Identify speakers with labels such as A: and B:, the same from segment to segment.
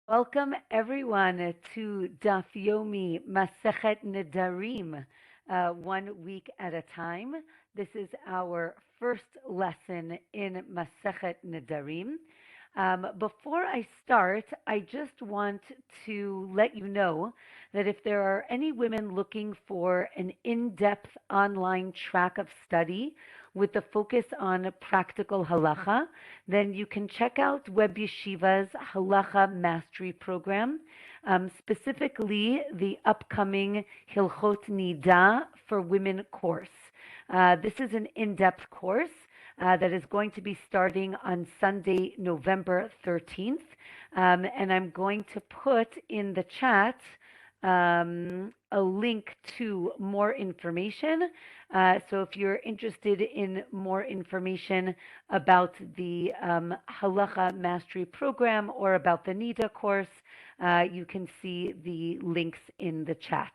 A: Welcome everyone to Daf Yomi Masechet Nedarim, 1 week at a time. This is our first lesson in Masechet Nedarim. Before I start, I just want to let you know that if there are any women looking for an in-depth online track of study with the focus on practical halacha, then you can check out Web Yeshiva's Halacha Mastery Program, specifically the upcoming Hilchot Nida for Women course. This is an in-depth course that is going to be starting on Sunday, November 13th. And I'm going to put in the chat a link to more information. So if you're interested in more information about the Halacha Mastery Program or about the NIDA course, you can see the links in the chat.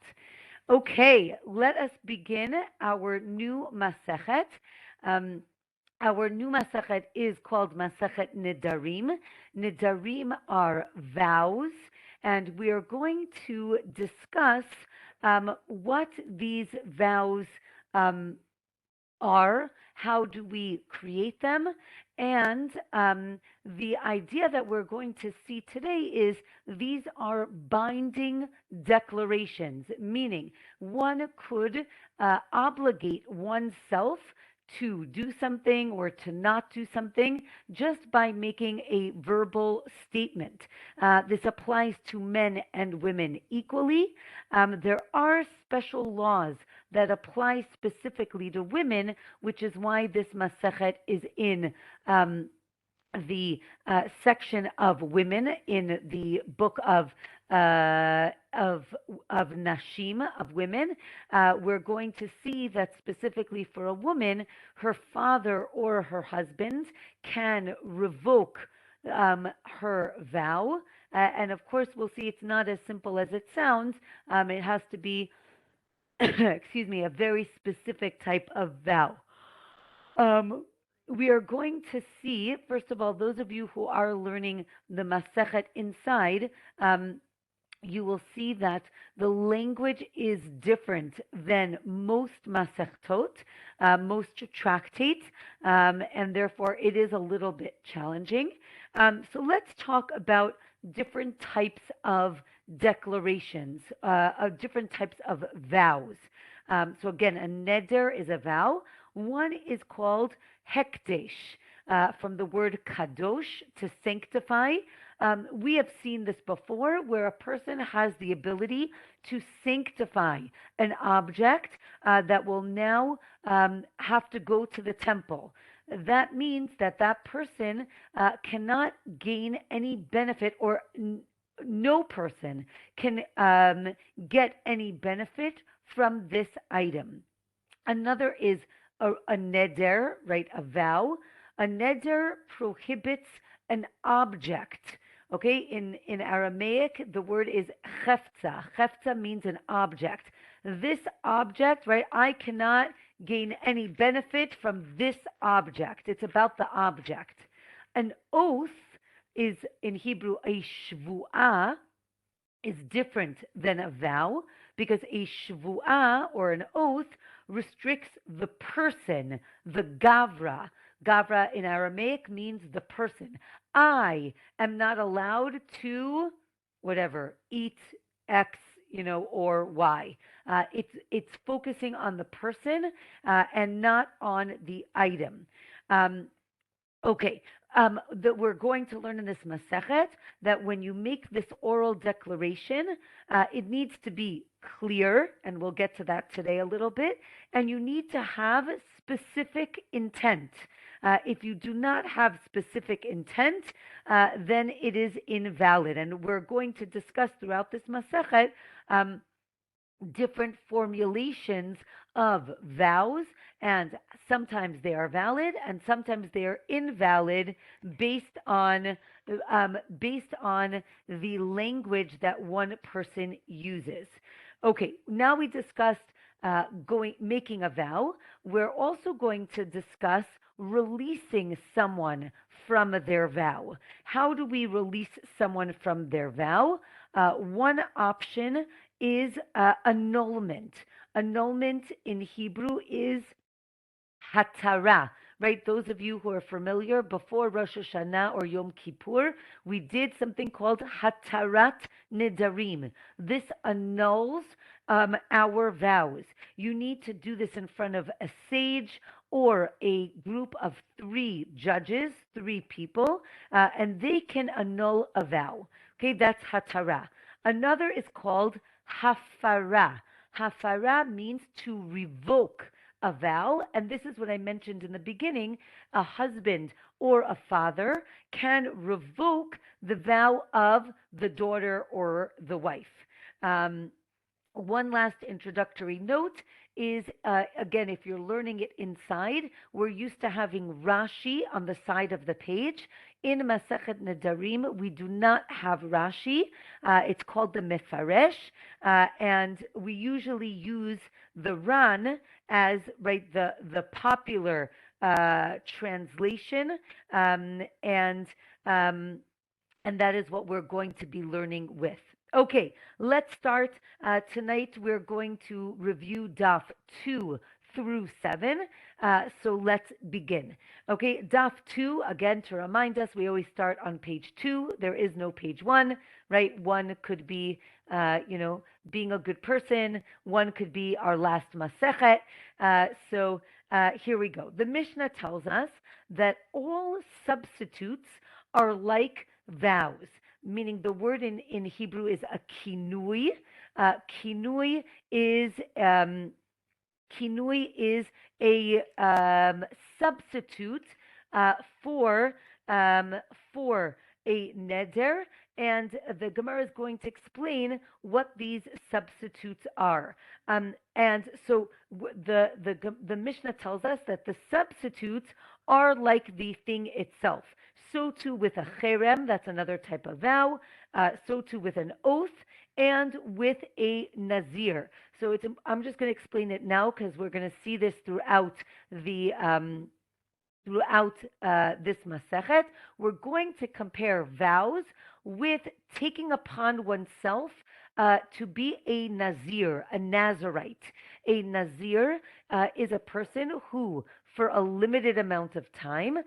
A: Okay, let us begin our new Masechet. Our new Masechet is called Masechet Nedarim. Nedarim are vows, and we are going to discuss what these vows are, how do we create them, and the idea that we're going to see today is these are binding declarations, meaning one could obligate oneself to do something or to not do something just by making a verbal statement. This applies to men and women equally. There are special laws that apply specifically to women, which is why this Masechet is in the section of women in the book of Nashim, of women. We're going to see that specifically for a woman, her father or her husband can revoke her vow. And of course, we'll see it's not as simple as it sounds. It has to be, excuse me, a very specific type of vow. Um, we are going to see, first of all, those of you who are learning the Masechet inside, you will see that the language is different than most Masechtot, most tractates, and therefore it is a little bit challenging. So let's talk about different types of declarations, of different types of vows. So again, a neder is a vow. One is called hekdesh, from the word kadosh, to sanctify. We have seen this before where a person has the ability to sanctify an object that will now have to go to the temple. That means that that person cannot gain any benefit, or no person can get any benefit from this item. Another is a neder, right? A vow. A neder prohibits an object. Okay, in Aramaic, the word is chefza. Chefza means an object. This object, right? I cannot gain any benefit from this object. It's about the object. An oath is in Hebrew a shvu'ah, is different than a vow because a shvu'ah or an oath restricts the person, the gavra. Gavra in Aramaic means the person. I am not allowed to, whatever, eat X, or Y. It's focusing on the person and not on the item. Um, Okay, that we're going to learn in this Masechet that when you make this oral declaration, it needs to be clear, and we'll get to that today a little bit, and you need to have specific intent. If you do not have specific intent, then it is invalid. And we're going to discuss throughout this Masechet different formulations of vows, and sometimes they are valid and sometimes they are invalid based on the language that one person uses. Okay, now we discussed making a vow. We're also going to discuss releasing someone from their vow. How do we release someone from their vow? One option is annulment. Annulment in Hebrew is hatara, right? Those of you who are familiar, before Rosh Hashanah or Yom Kippur, we did something called hatarat nedarim. This annuls our vows. You need to do this in front of a sage or a group of three judges, three people, and they can annul a vow. Okay, that's hatara. Another is called hafara. Hafara means to revoke a vow, and this is what I mentioned in the beginning. A husband or a father can revoke the vow of the daughter or the wife. Um, One last introductory note is again, if you're learning it inside, we're used to having Rashi on the side of the page. In Masechet Nedarim, we do not have Rashi. It's called the Mefaresh, and we usually use the Ran as right the popular translation, and um, and that is what we're going to be learning with. Okay, let's start. Tonight we're going to review Daf 2 through 7. So let's begin. Okay, Daf 2, again, to remind us, we always start on page 2. There is no page 1, right? One could be, being a good person. One could be our last Masechet. So here we go. The Mishnah tells us that all substitutes are like vows, meaning the word in Hebrew is a kinui. Kinui is kinui is a substitute uh, for um, for a neder, and the Gemara is going to explain what these substitutes are. And so the Mishnah tells us that the substitutes are like the thing itself. So too with a cherem, that's another type of vow. So too with an oath and with a nazir. So I'm just going to explain it now because we're going to see this the throughout this Masechet. We're going to compare vows with taking upon oneself to be a Nazir, a Nazarite. A Nazir is a person who, for a limited amount of time,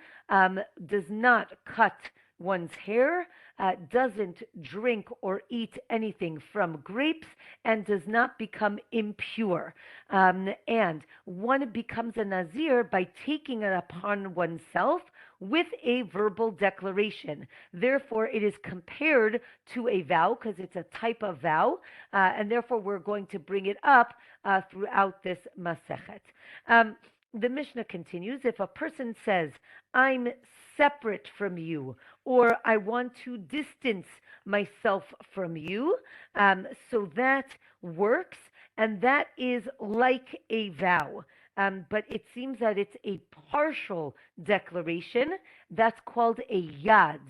A: does not cut one's hair, doesn't drink or eat anything from grapes, and does not become impure. And one becomes a Nazir by taking it upon oneself with a verbal declaration. Therefore, it is compared to a vow because it's a type of vow, and therefore we're going to bring it up throughout this Masechet. The Mishnah continues, if a person says, I'm separate from you, or I want to distance myself from you, so that works, and that is like a vow. But it seems that it's a partial declaration. That's called a yad.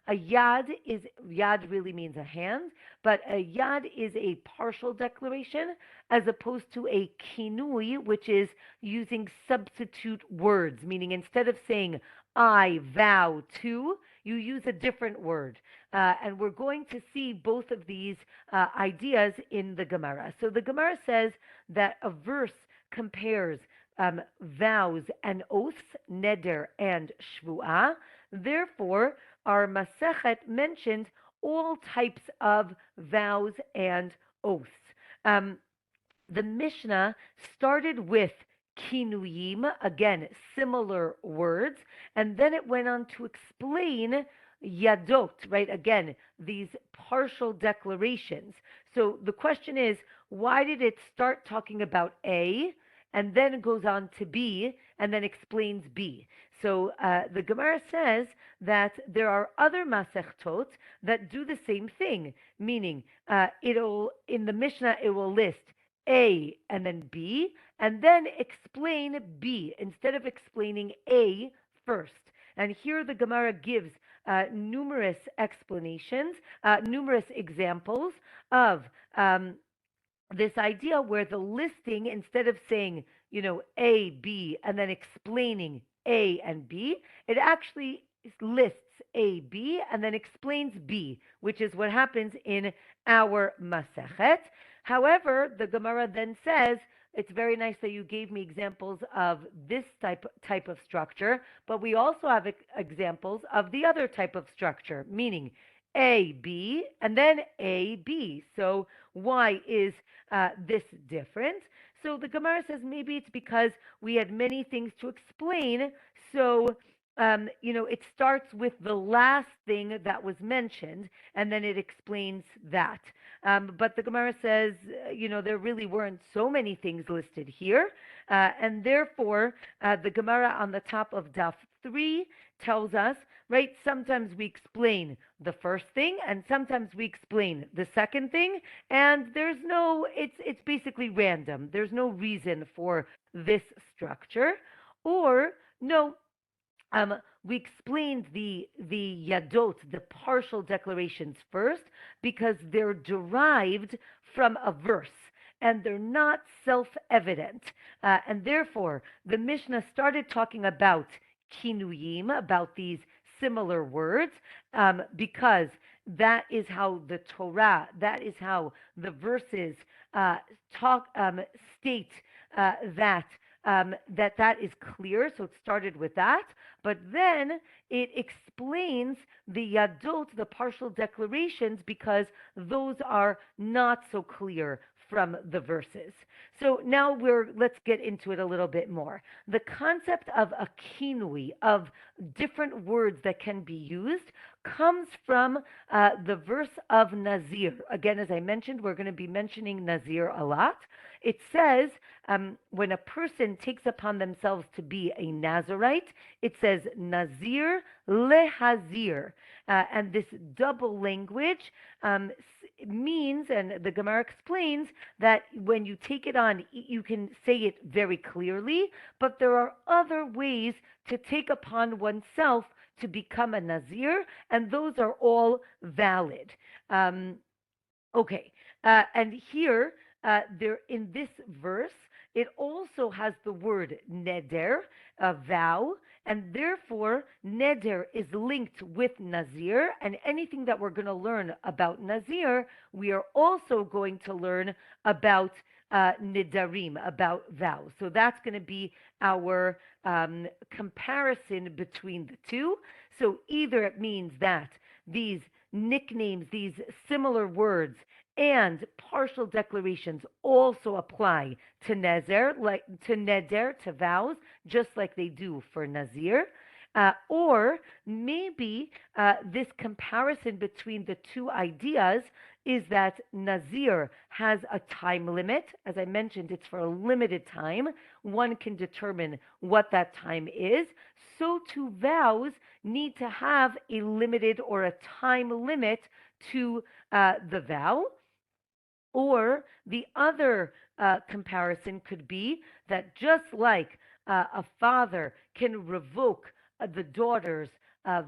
A: Yad really means a hand, but a yad is a partial declaration as opposed to a kinui, which is using substitute words, meaning instead of saying I vow to, you use a different word. And we're going to see both of these ideas in the Gemara. So the Gemara says that a verse compares vows and oaths, neder and shvu'ah. Therefore, our Masechet mentions all types of vows and oaths. Um, the Mishnah started with kinuyim, again, similar words, and then it went on to explain yadot, right? Again, these partial declarations. So the question is, why did it start talking about A and then it goes on to B and then explains B? So the Gemara says that there are other masechtot that do the same thing, meaning it'll in the Mishnah it will list A and then B, and then explain B instead of explaining A first. And here the Gemara gives numerous explanations, numerous examples of this idea where the listing, instead of saying, A, B, and then explaining A and B, it actually lists A, B, and then explains B, which is what happens in our Masechet. However, the Gemara then says, it's very nice that you gave me examples of this type of structure, but we also have examples of the other type of structure, meaning A, B, and then A, B. So why is this different? So the Gemara says maybe it's because we had many things to explain. So, it starts with the last thing that was mentioned, and then it explains that. But the Gemara says, there really weren't so many things listed here. And therefore, the Gemara on the top of Daf 3 tells us, right, sometimes we explain the first thing, and sometimes we explain the second thing, and it's basically random. There's no reason for this structure. Or, no, we explained the yadot, the partial declarations first, because they're derived from a verse and they're not self-evident. And therefore, the Mishnah started talking about kinuyim, about these similar words, because that is how the Torah, that is how the verses state that is clear. So it started with that, but then it explains the yadot, the partial declarations, because those are not so clear from the verses. So now let's get into it a little bit more. The concept of a kinui, of different words that can be used, comes from the verse of Nazir. Again, as I mentioned, we're going to be mentioning Nazir a lot. It says when a person takes upon themselves to be a Nazirite, it says Nazir lehazir. And this double language means, and the Gemara explains, that when you take it on, you can say it very clearly, but there are other ways to take upon oneself to become a Nazir, and those are all valid. Okay, and here, there in this verse, it also has the word neder, a vow, and therefore neder is linked with Nazir, and anything that we're going to learn about Nazir, we are also going to learn about Nedarim, about vows. So that's going to be our comparison between the two. So either it means that these nicknames, these similar words, and partial declarations also apply to Neder, to vows, just like they do for Nazir. Or maybe this comparison between the two ideas is that Nazir has a time limit. As I mentioned, it's for a limited time. One can determine what that time is. So too, vows need to have a limited or a time limit to the vow. Or the other comparison could be that just like a father can revoke the daughter's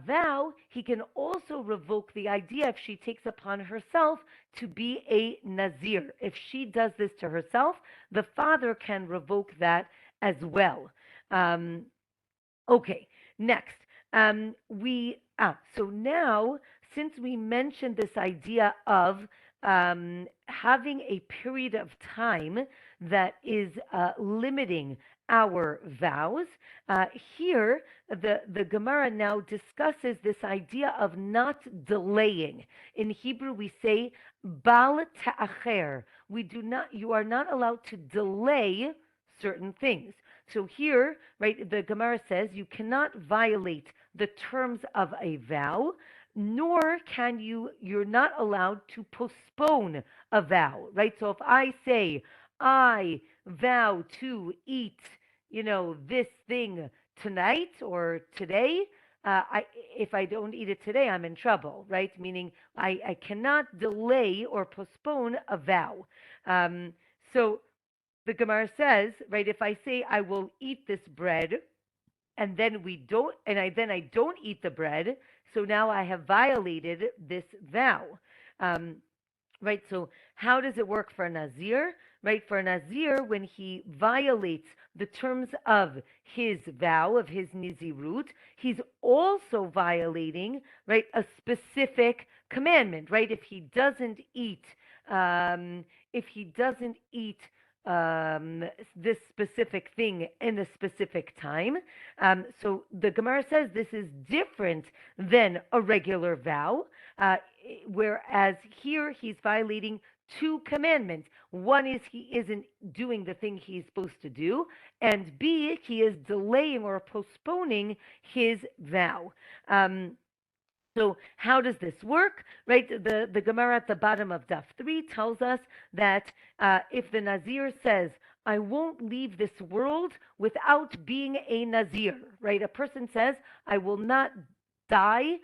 A: vow, he can also revoke the idea if she takes upon herself to be a Nazir. If she does this to herself, the father can revoke that as well. Okay, next. So now, since we mentioned this idea of having a period of time that is limiting our vows, here the Gemara now discusses this idea of not delaying. In Hebrew, we say bal ta'acher. You are not allowed to delay certain things. So here, right, the Gemara says you cannot violate the terms of a vow, nor you're not allowed to postpone a vow, right? So if I say, I vow to eat, this thing tonight or today, if I don't eat it today, I'm in trouble, right? Meaning I cannot delay or postpone a vow. So the Gemara says, right, if I say I will eat this bread, and then I don't eat the bread, so now I have violated this vow. right? So how does it work for a Nazir? Right, for a Nazir, when he violates the terms of his vow, of his Nizirut, he's also violating, right, a specific commandment, right? Um, if he doesn't eat this specific thing in a specific time, so the Gemara says this is different than a regular vow, uh, whereas here he's violating two commandments. One is he isn't doing the thing he's supposed to do, and B, he is delaying or postponing his vow. So how does this work? Right, the Gemara at the bottom of Daf 3 tells us that if the Nazir says, I won't leave this world without being a Nazir, right? A person says, I will not die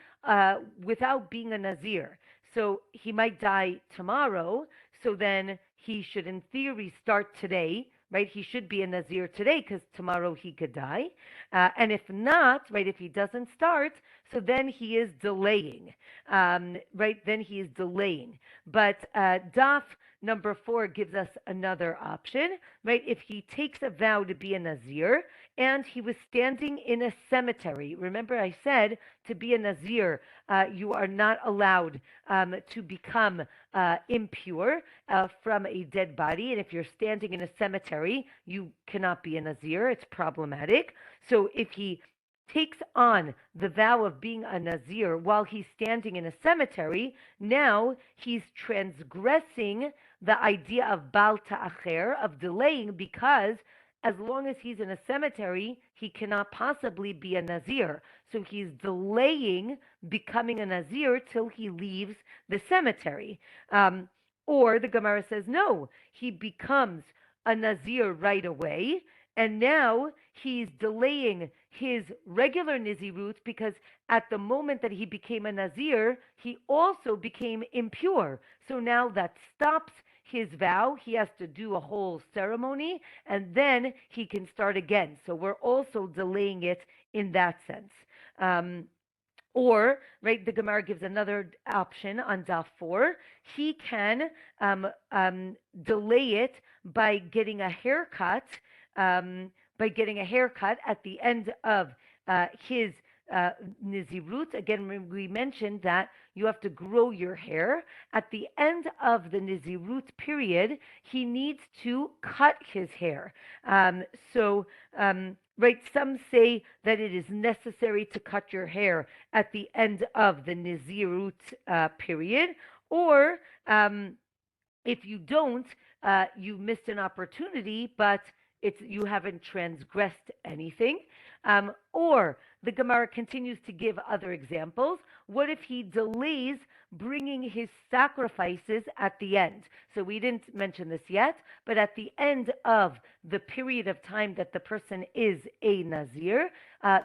A: without being a Nazir. So he might die tomorrow, so then he should, in theory, start today, right? He should be a Nazir today because tomorrow he could die. And if not, right, if he doesn't start, so then he is delaying, right? Then he is delaying. But Daf number 4 gives us another option, right? If he takes a vow to be a Nazir and he was standing in a cemetery, remember I said to be a Nazir, you are not allowed to become impure from a dead body. And if you're standing in a cemetery, you cannot be a Nazir. It's problematic. So if he takes on the vow of being a Nazir while he's standing in a cemetery, now he's transgressing the idea of Bal Ta'acher, of delaying, because as long as he's in a cemetery, he cannot possibly be a Nazir. So he's delaying becoming a Nazir till he leaves the cemetery. Or the Gemara says, no, he becomes a Nazir right away, and now he's delaying his regular Nizirut because at the moment that he became a Nazir, he also became impure. So now that stops his vow. He has to do a whole ceremony, and then he can start again. So we're also delaying it in that sense. Or, right, the Gemara gives another option on Daf 4. He can delay it by getting a haircut, at the end of his Nizirut. Again, we mentioned that you have to grow your hair. At the end of the Nizirut period, he needs to cut his hair. Right, some say that it is necessary to cut your hair at the end of the Nizirut period, or if you don't, you missed an opportunity, but you haven't transgressed anything. Or the Gemara continues to give other examples. What if he delays bringing his sacrifices at the end? So we didn't mention this yet, but at the end of the period of time that the person is a Nazir,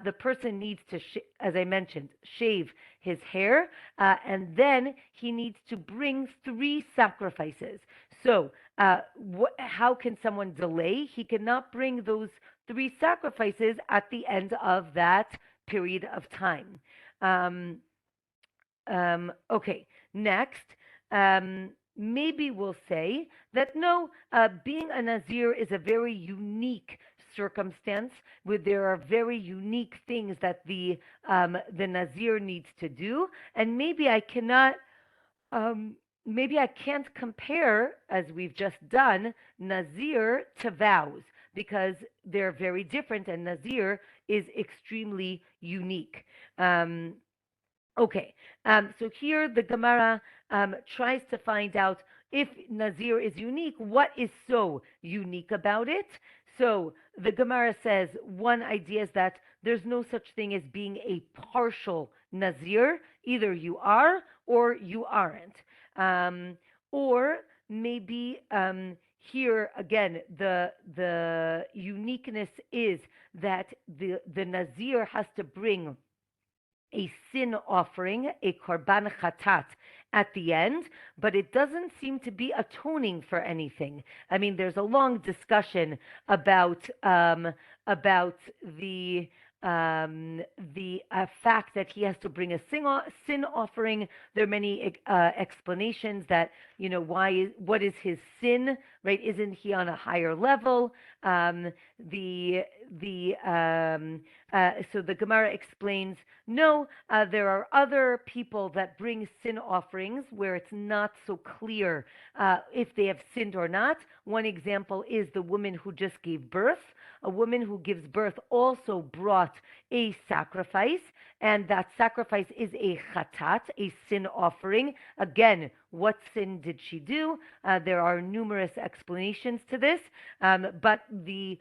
A: the person needs to, as I mentioned, shave his hair, and then he needs to bring 3 sacrifices. So how can someone delay? He cannot bring those 3 sacrifices at the end of that period of time. Okay, next, maybe we'll say that no, being a Nazir is a very unique circumstance where there are very unique things that the Nazir needs to do, and maybe I cannot. Maybe I can't compare, as we've just done, Nazir to vows because they're very different, and Nazir is extremely unique. Okay, so here the Gemara tries to find out if Nazir is unique, what is so unique about it? So the Gemara says one idea is that there's no such thing as being a partial Nazir. Either you are or you aren't. Or maybe here again the uniqueness is that the Nazir has to bring a sin offering, a korban chatat, at the end, but it doesn't seem to be atoning for anything. I mean, there's a long discussion about the the fact that he has to bring a sin offering. There are many explanations that, what is his sin, right? Isn't he on a higher level? Um, so the Gemara explains, no, there are other people that bring sin offerings where it's not so clear if they have sinned or not. One example is the woman who just gave birth. A woman who gives birth also brought a sacrifice, and that sacrifice is a chatat, a sin offering. Again, what sin did she do? There are numerous explanations to this, but the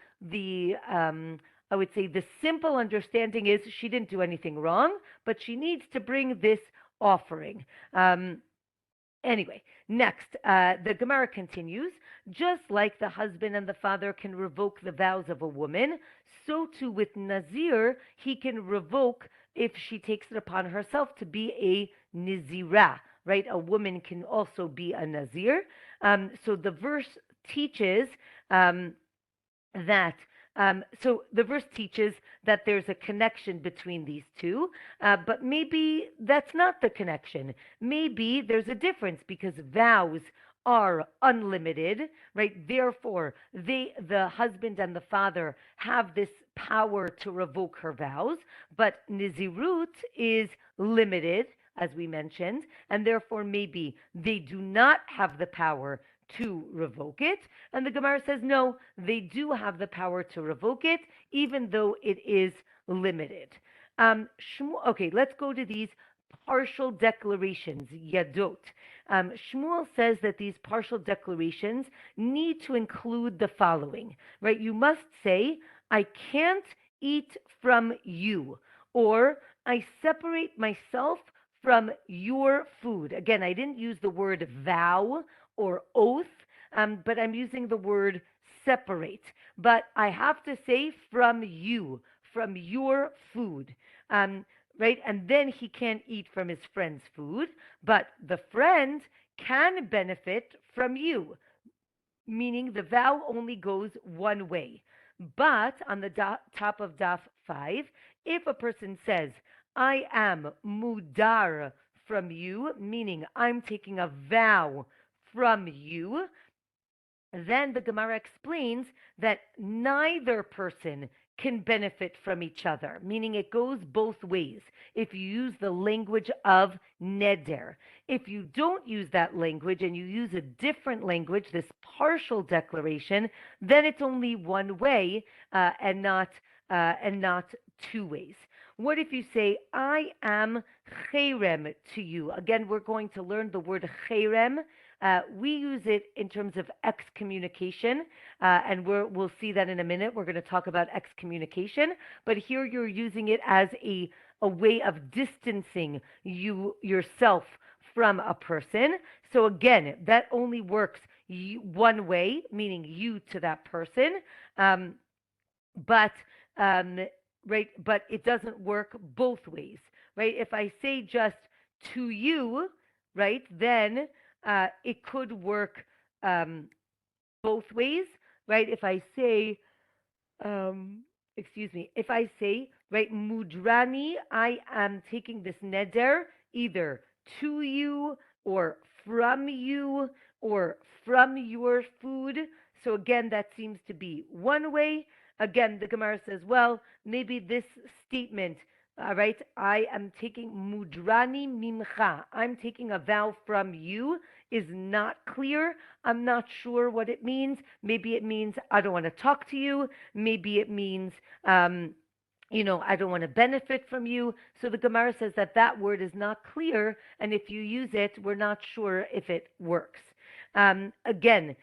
A: I would say the simple understanding is she didn't do anything wrong, but she needs to bring this offering. Anyway, next, the Gemara continues. Just like the husband and the father can revoke the vows of a woman, so too with Nazir, he can revoke if she takes it upon herself to be a Nizirah, right? A woman can also be a Nazir. So the verse teaches that so the verse teaches that there's a connection between these two, but maybe that's not the connection. Maybe there's a difference because vows are unlimited, right? Therefore, the husband and the father have this power to revoke her vows, but Nizirut is limited, as we mentioned, and therefore maybe they do not have the power to revoke it. And the Gemara says, no, they do have the power to revoke it, even though it is limited. Okay, let's go to these partial declarations, yadot. Shmuel says that these partial declarations need to include the following, right? You must say, I can't eat from you, or I separate myself from your food. Again, I didn't use the word vow or oath, but I'm using the word separate. But I have to say from you, from your food, right? And then he can't eat from his friend's food, but the friend can benefit from you, meaning the vow only goes one way. But on the top of Daf 5, if a person says, I am mudar from you, meaning I'm taking a vow from you, then the Gemara explains that neither person can benefit from each other, meaning it goes both ways if you use the language of Neder. If you don't use that language and you use a different language, this partial declaration, then it's only one way and not two ways. What if you say, I am cherem to you? Again, we're going to learn the word cherem. We use it in terms of excommunication, and we'll see that in a minute. We're going to talk about excommunication, but here you're using it as a way of distancing yourself from a person. So again, that only works one way, meaning you to that person, but right, but it doesn't work both ways, right? If I say just to you, right, then it could work both ways, right? If I say, if I say, right, mudrani, I am taking this neder either to you or from you or from your food. So again, that seems to be one way. Again, the Gemara says, well, maybe this statement, all right, I am taking mudrani mimcha, I'm taking a vow from you, is not clear. I'm not sure what it means. Maybe it means I don't want to talk to you. Maybe it means, I don't want to benefit from you. So the Gemara says that that word is not clear, and if you use it, we're not sure if it works. Again,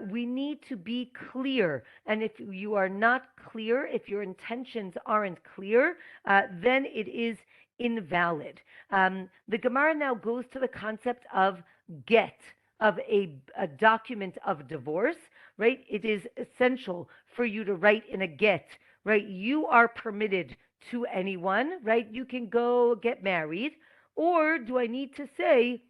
A: we need to be clear, and if you are not clear, if your intentions aren't clear, then it is invalid. The Gemara now goes to the concept of get, of a document of divorce, right? It is essential for you to write in a get, right? You are permitted to anyone, right? You can go get married, or do I need to say,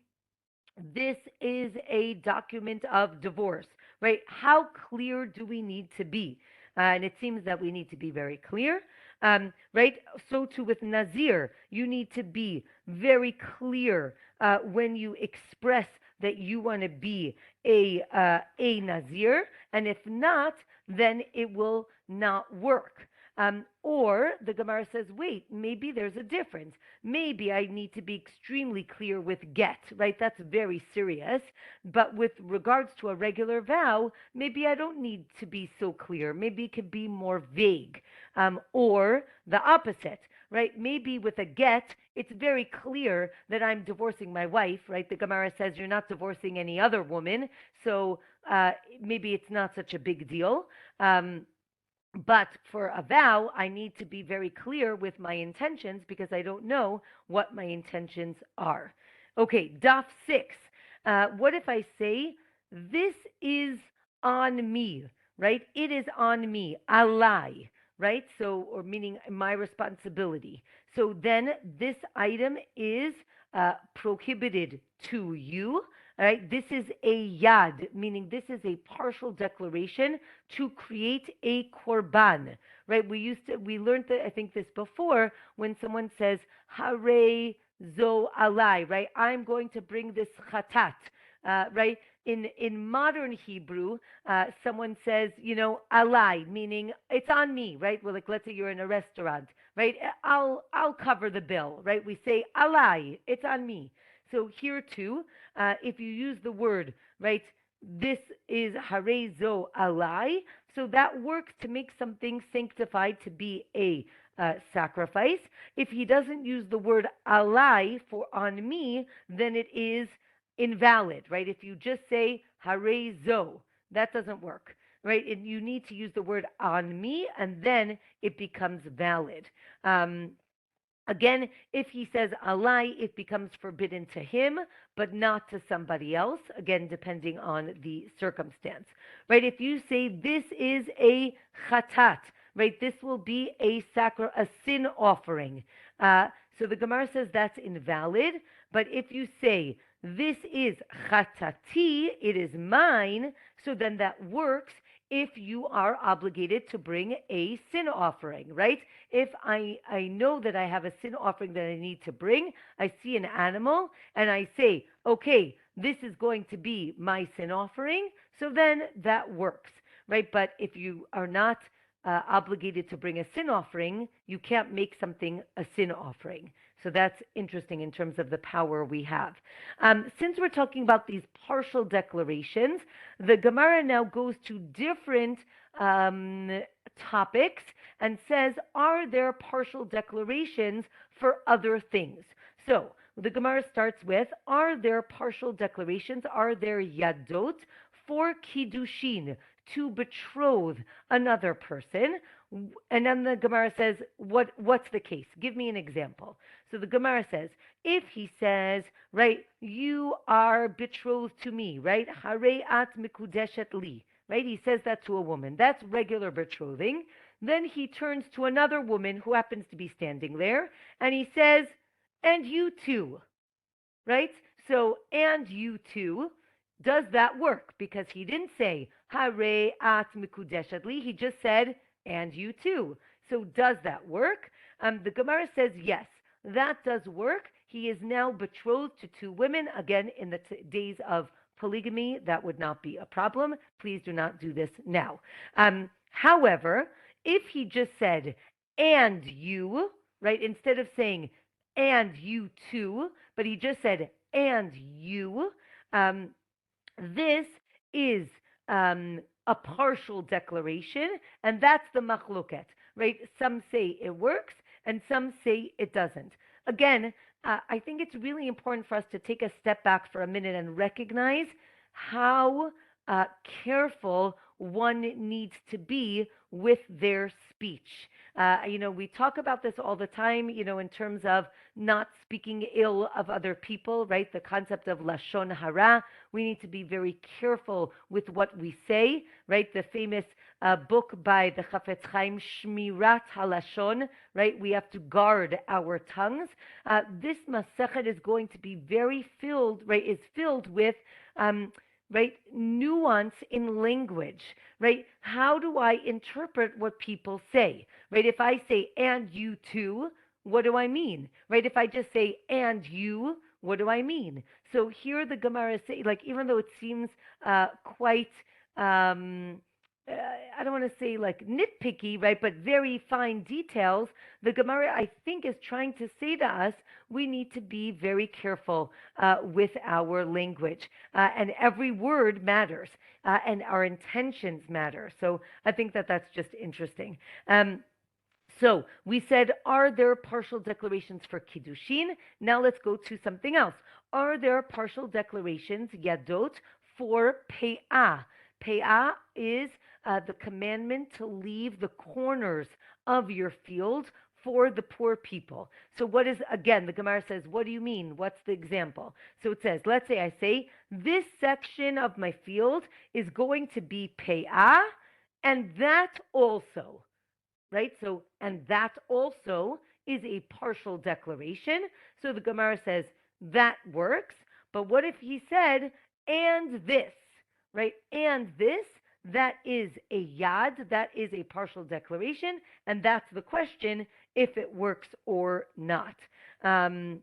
A: this is a document of divorce, right? How clear do we need to be? And it seems that we need to be very clear. Right? So too with Nazir, you need to be very clear when you express that you want to be a Nazir, and if not, then it will not work. Or the Gemara says, wait, maybe there's a difference. Maybe I need to be extremely clear with get, right? That's very serious. But with regards to a regular vow, maybe I don't need to be so clear. Maybe it could be more vague. Or the opposite, right? Maybe with a get, it's very clear that I'm divorcing my wife, right? The Gemara says you're not divorcing any other woman, so maybe it's not such a big deal. But for a vow, I need to be very clear with my intentions because I don't know what my intentions are. Okay, daf 6. What if I say, this is on me, right? It is on me, alai, right? So, or meaning my responsibility. So then this item is prohibited to you. All right, this is a yad, meaning this is a partial declaration to create a korban, right? We learned that, I think this before, when someone says, hare zo alai, right? I'm going to bring this chatat, right? In modern Hebrew, someone says, alai, meaning it's on me, right? Well, like let's say you're in a restaurant, right? I'll cover the bill, right? We say alai, it's on me. So here too, if you use the word, right, this is harezo alai, so that works to make something sanctified to be a sacrifice. If he doesn't use the word alai for on me, then it is invalid, right? If you just say harezo, that doesn't work, right? You need to use the word on me, and then it becomes valid. Again, if he says alai, it becomes forbidden to him, but not to somebody else, again, depending on the circumstance, right? If you say this is a chatat, right, this will be a sin offering. So the Gemara says that's invalid, but if you say this is chatati, it is mine, so then that works if you are obligated to bring a sin offering, right? If I know that I have a sin offering that I need to bring, I see an animal and I say, okay, this is going to be my sin offering, so then that works, right? But if you are not obligated to bring a sin offering, you can't make something a sin offering. So that's interesting in terms of the power we have. Since we're talking about these partial declarations, the Gemara now goes to different topics and says, are there partial declarations for other things? So the Gemara starts with, are there partial declarations? Are there yadot for kiddushin, to betroth another person? And then the Gemara says, what's the case? Give me an example. So the Gemara says, if he says, right, you are betrothed to me, right? Hareat mikudeshet li, right? He says that to a woman. That's regular betrothing. Then he turns to another woman who happens to be standing there, and he says, and you too, right? So, and you too, does that work? Because he didn't say, Hareat mikudeshet li, he just said, and you too. So does that work? The Gemara says yes, that does work. He is now betrothed to two women. Again, in the days of polygamy, that would not be a problem. Please do not do this now. However, if he just said, and you, right, instead of saying, and you too, but he just said, and you, this is a partial declaration, and that's the machloket, right? Some say it works, and some say it doesn't. Again, I think it's really important for us to take a step back for a minute and recognize how careful one needs to be with their speech. We talk about this all the time, in terms of not speaking ill of other people, right? The concept of lashon hara. We need to be very careful with what we say, right? The famous book by the Chafetz Chaim, Shmirat HaLashon, right? We have to guard our tongues. This Masechet is going to be very filled, right? Is filled with right, nuance in language, right? How do I interpret what people say, right? If I say, and you too, what do I mean, right? If I just say, and you, what do I mean? So here the Gemara say, like, even though it seems quite, um, uh, I don't want to say like nitpicky, right, but very fine details, the Gemara, I think, is trying to say to us we need to be very careful with our language. And every word matters, and our intentions matter. So I think that that's just interesting. So we said, are there partial declarations for Kiddushin? Now let's go to something else. Are there partial declarations, Yadot, for Pe'ah? Pe'ah is the commandment to leave the corners of your field for the poor people. So what is, again, the Gemara says, what do you mean? What's the example? So it says, let's say I say, this section of my field is going to be Pe'ah, and that also, right? So, and that also is a partial declaration. So the Gemara says that works. But what if he said, and this, right? And this, that is a yad, that is a partial declaration. And that's the question if it works or not. Um,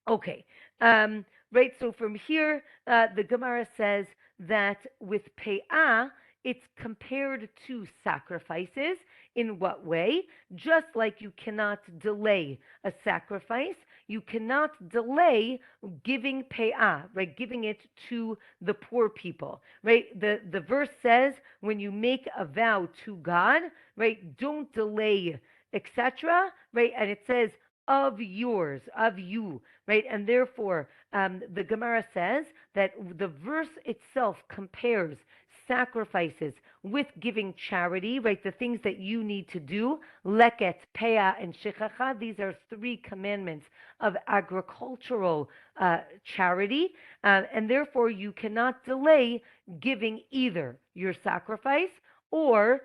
A: okay. Right. So from here, the Gemara says that with pe'ah, it's compared to sacrifices. In what way? Just like you cannot delay a sacrifice, you cannot delay giving pe'ah, right? Giving it to the poor people, right? The verse says when you make a vow to God, right? Don't delay, etc., right? And it says of yours, of you, right? And therefore, the Gemara says that the verse itself compares sacrifices with giving charity, right? The things that you need to do, leket, peah, and shechacha. These are three commandments of agricultural charity, and therefore you cannot delay giving either your sacrifice or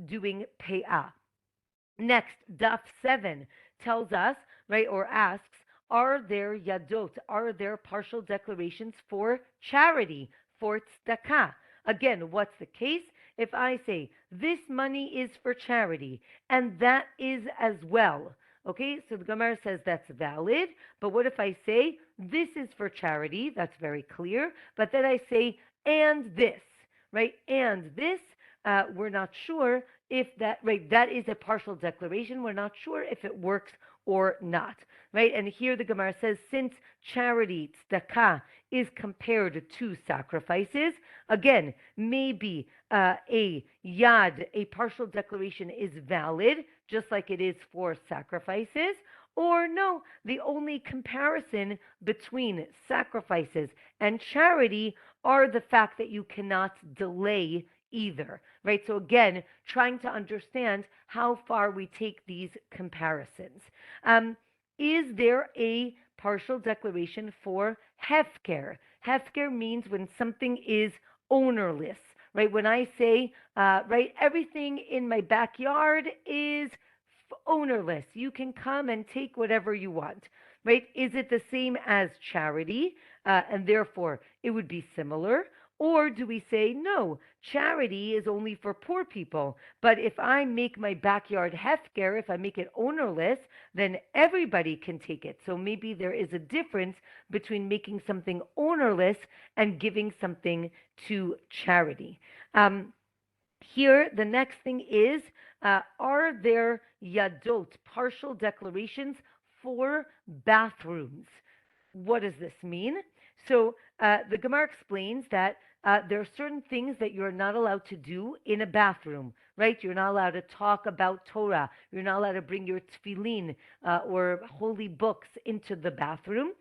A: doing peah. Next, Daf 7 tells us, right, or asks, are there yadot, are there partial declarations for charity, for tzedakah? Again, what's the case? If I say, this money is for charity, and that is as well, okay, so the Gemara says that's valid, but what if I say, this is for charity, that's very clear, but then I say, and this, right, and this, we're not sure if that, right, that is a partial declaration. We're not sure if it works or not, right? And here the Gemara says, since charity, tzedakah, is compared to sacrifices, again, maybe a yad, a partial declaration, is valid, just like it is for sacrifices, or no, the only comparison between sacrifices and charity are the fact that you cannot delay either, right? So again, trying to understand how far we take these comparisons. Is there a partial declaration for hefker? Hefker means when something is ownerless, right? When I say, right, everything in my backyard is ownerless. You can come and take whatever you want, right? Is it the same as charity? And therefore, it would be similar. Or do we say, no, charity is only for poor people, but if I make my backyard hefker, if I make it ownerless, then everybody can take it. So maybe there is a difference between making something ownerless and giving something to charity. Here, the next thing is, are there yadot, partial declarations for bathrooms? What does this mean? So the Gemara explains that there are certain things that you're not allowed to do in a bathroom, right? You're not allowed to talk about Torah. You're not allowed to bring your tefillin or holy books into the bathroom.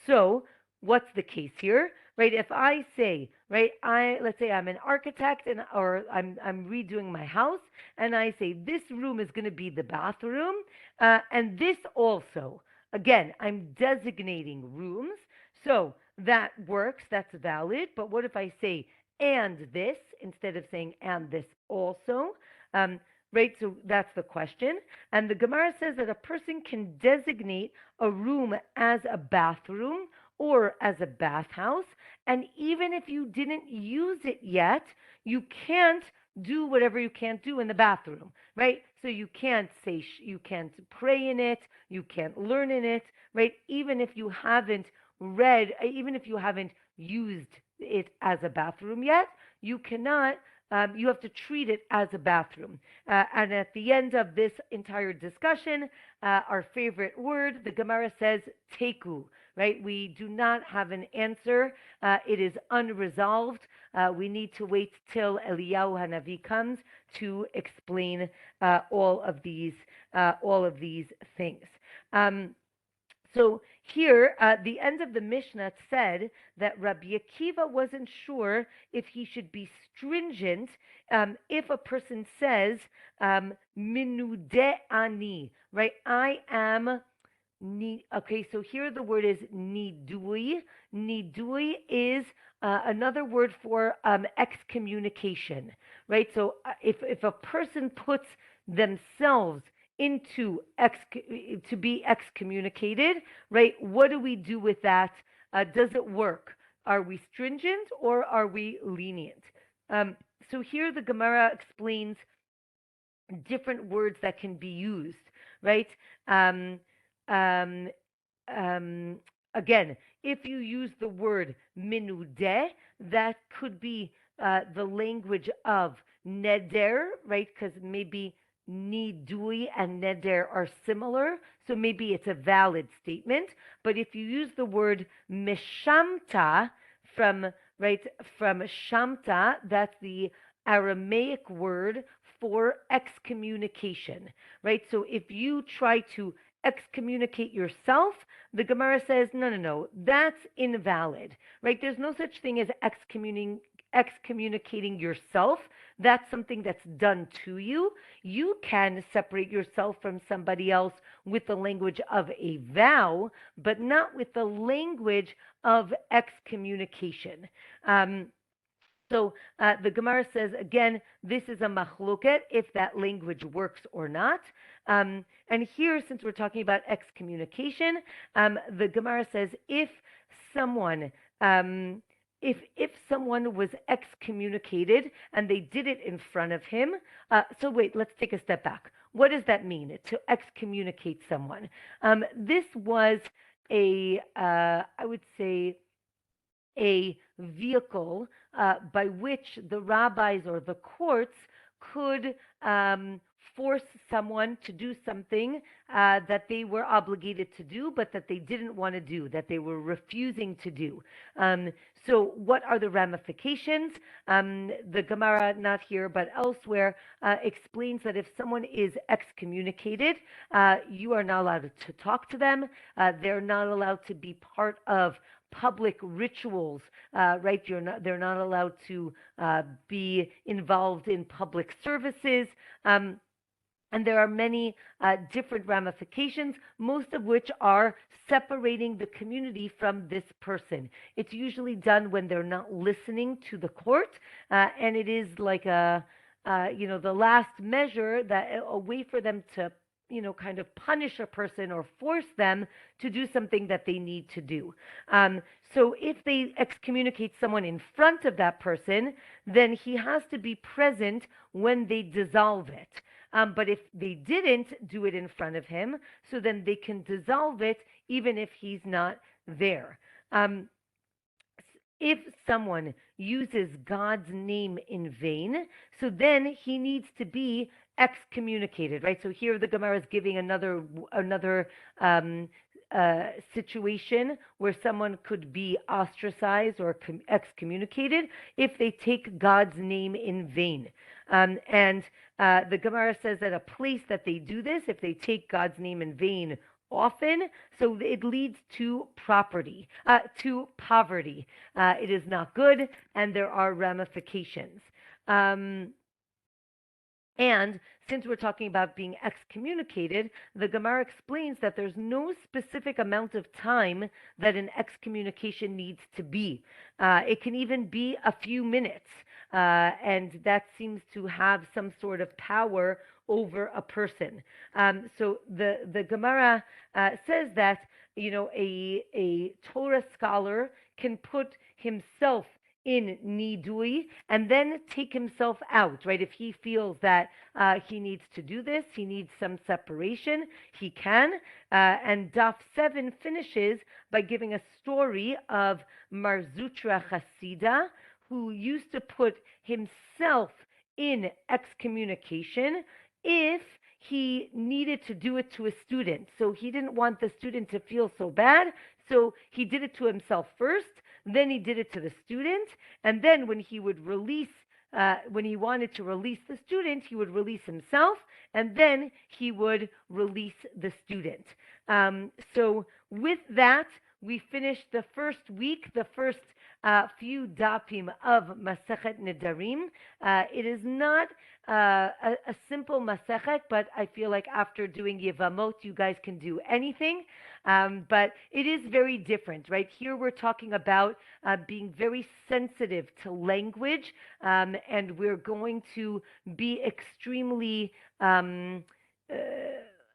A: So what's the case here, right? If I say, right, let's say I'm an architect or I'm redoing my house, and I say this room is going to be the bathroom, and this also. Again, I'm designating rooms, so that works, that's valid. But what if I say and this instead of saying and this also? Right, so that's the question. And the Gemara says that a person can designate a room as a bathroom or as a bathhouse, And even if you didn't use it yet, you can't do whatever you can't do in the bathroom, right? So you can't say, you can't pray in it, you can't learn in it, right? Even if you haven't even if you haven't used it as a bathroom yet, you cannot. You have to treat it as a bathroom. And at the end of this entire discussion, our favorite word, the Gemara says, teku, right? We do not have an answer. It is unresolved. We need to wait till Eliyahu Hanavi comes to explain all of these things. So here, the end of the Mishnah said that Rabbi Akiva wasn't sure if he should be stringent if a person says minude ani, right? I am. Okay, so here the word is nidui. Nidui is another word for excommunication, right? So if a person puts themselves into to be excommunicated, right? What do we do with that? Does it work? Are we stringent or are we lenient? So here the Gemara explains different words that can be used, right? Um, um, Again, if you use the word minudeh, that could be the language of neder, right? Because maybe nidui and neder are similar, so maybe it's a valid statement. But if you use the word mishamta from shamta, that's the Aramaic word for excommunication, right? So if you try to excommunicate yourself, the Gemara says, no, that's invalid, right? There's no such thing as excommunicating yourself. That's something that's done to you. You can separate yourself from somebody else with the language of a vow, but not with the language of excommunication. So the Gemara says, again, this is a machloket, if that language works or not. And here, since we're talking about excommunication, the Gemara says, if someone if someone was excommunicated and they did it in front of him, so wait, let's take a step back. What does that mean, to excommunicate someone? This was I would say, a vehicle by which the rabbis or the courts could force someone to do something that they were obligated to do, but that they didn't want to do, that they were refusing to do. So what are the ramifications? The Gemara, not here but elsewhere, explains that if someone is excommunicated, you are not allowed to talk to them. They're not allowed to be part of public rituals, right? They're not allowed to be involved in public services. And there are many different ramifications, most of which are separating the community from this person. It's usually done when they're not listening to the court, and it is like the last measure, that a way for them to kind of punish a person or force them to do something that they need to do. So if they excommunicate someone in front of that person, then he has to be present when they dissolve it. But if they didn't do it in front of him, so then they can dissolve it even if he's not there. If someone uses God's name in vain, so then he needs to be excommunicated, right? So here the Gemara is giving another situation where someone could be ostracized or excommunicated if they take God's name in vain. And the Gemara says that a place that they do this, if they take God's name in vain often, so it leads to poverty. It is not good, and there are ramifications. And since we're talking about being excommunicated, the Gemara explains that there's no specific amount of time that an excommunication needs to be. It can even be a few minutes, and that seems to have some sort of power over a person. So the Gemara says that a Torah scholar can put himself in nidui and then take himself out, right? If he feels that he needs to do this, he needs some separation, he can. And Daf 7 finishes by giving a story of Marzutra Hasida, who used to put himself in excommunication if he needed to do it to a student. So he didn't want the student to feel so bad, so he did it to himself first, then he did it to the student, and then when he would release when he wanted to release the student, he would release himself, and then he would release the student. So with that, we finished the first week, the first few dapim of Masechet Nedarim. It is not a simple Masechet, but I feel like after doing Yevamot, you guys can do anything. But it is very different, right? Here we're talking about being very sensitive to language, and we're going to be extremely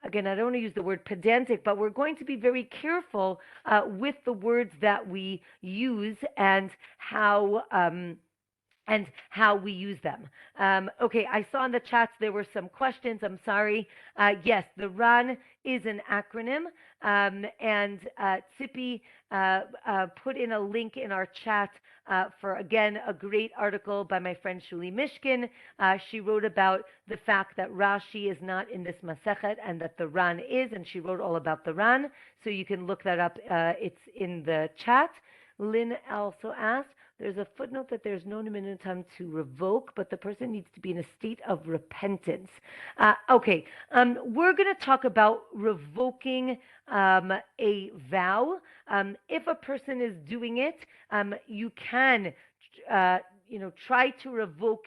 A: again, I don't want to use the word pedantic, but we're going to be very careful with the words that we use and how we use them. Okay, I saw in the chats there were some questions. I'm sorry. Yes, the RAN is an acronym, and Tzipi put in a link in our chat for, again, a great article by my friend Shuli Mishkin. She wrote about the fact that Rashi is not in this Masechet and that the RAN is, and she wrote all about the RAN, so you can look that up. It's in the chat. Lynn also asked, there's a footnote that there's no minimum time to revoke, but the person needs to be in a state of repentance. Okay, we're going to talk about revoking a vow. If a person is doing it, you can, try to revoke.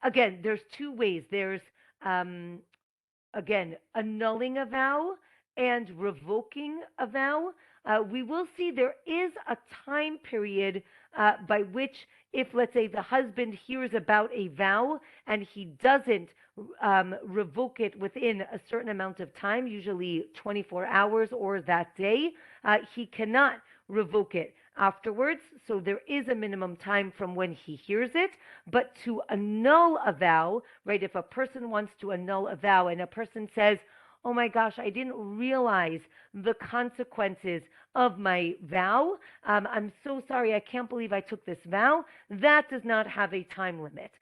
A: Again, there's two ways. There's, again, annulling a vow and revoking a vow. We will see there is a time period by which, if, let's say, the husband hears about a vow and he doesn't revoke it within a certain amount of time, usually 24 hours or that day, he cannot revoke it afterwards. So there is a minimum time from when he hears it. But to annul a vow, right, if a person wants to annul a vow and a person says, oh my gosh, I didn't realize the consequences of my vow. I'm so sorry. I can't believe I took this vow. That does not have a time limit,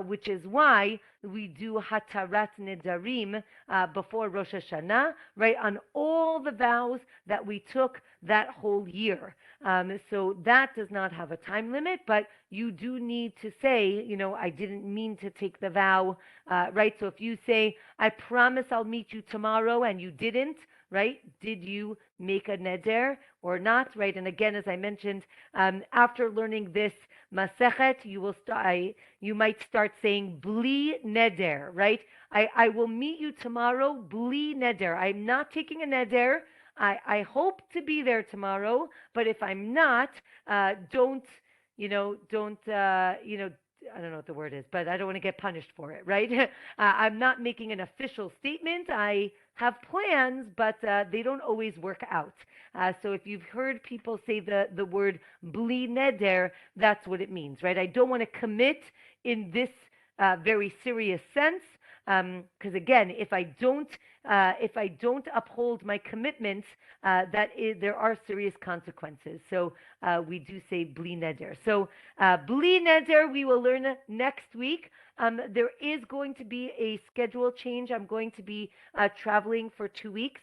A: which is why we do Hatarat Nedarim before Rosh Hashanah, right, on all the vows that we took that whole year. So that does not have a time limit, but you do need to say, I didn't mean to take the vow, right? So if you say, I promise I'll meet you tomorrow, and you didn't, right? Did you make a neder or not, right? And again, as I mentioned, after learning this Masechet, you might start saying bli neder, right? I will meet you tomorrow, bli neder. I'm not taking a neder. I hope to be there tomorrow, but if I'm not, don't, I don't know what the word is, but I don't want to get punished for it, right? I'm not making an official statement. I have plans, but they don't always work out. So if you've heard people say the word bli neder, that's what it means, right? I don't want to commit in this very serious sense, because again, if I don't uphold my commitments, there are serious consequences. So we do say bli neder. So bli neder we will learn next week. There is going to be a schedule change. I'm going to be traveling for 2 weeks.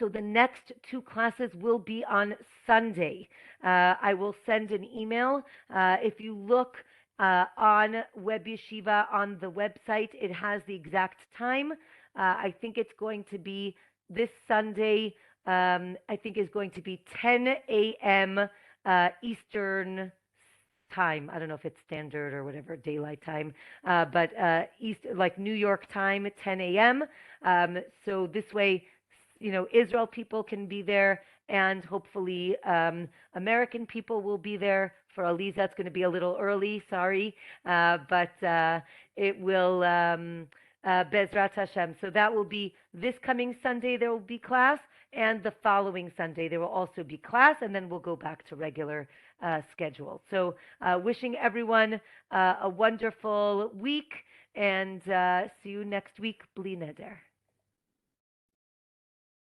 A: So the next 2 classes will be on Sunday. I will send an email. If you look on Web Yeshiva on the website, it has the exact time. I think it's going to be this Sunday. I think is going to be 10 a.m. Eastern time. I don't know if it's standard or whatever, daylight time, but like New York time at 10 a.m. So this way, Israel people can be there, and hopefully American people will be there. For Aliza, it's going to be a little early, sorry, but it will, Bezrat Hashem. So that will be this coming Sunday, there will be class, and the following Sunday there will also be class, and then we'll go back to regular schedule. So wishing everyone a wonderful week, and see you next week. Bli Neder.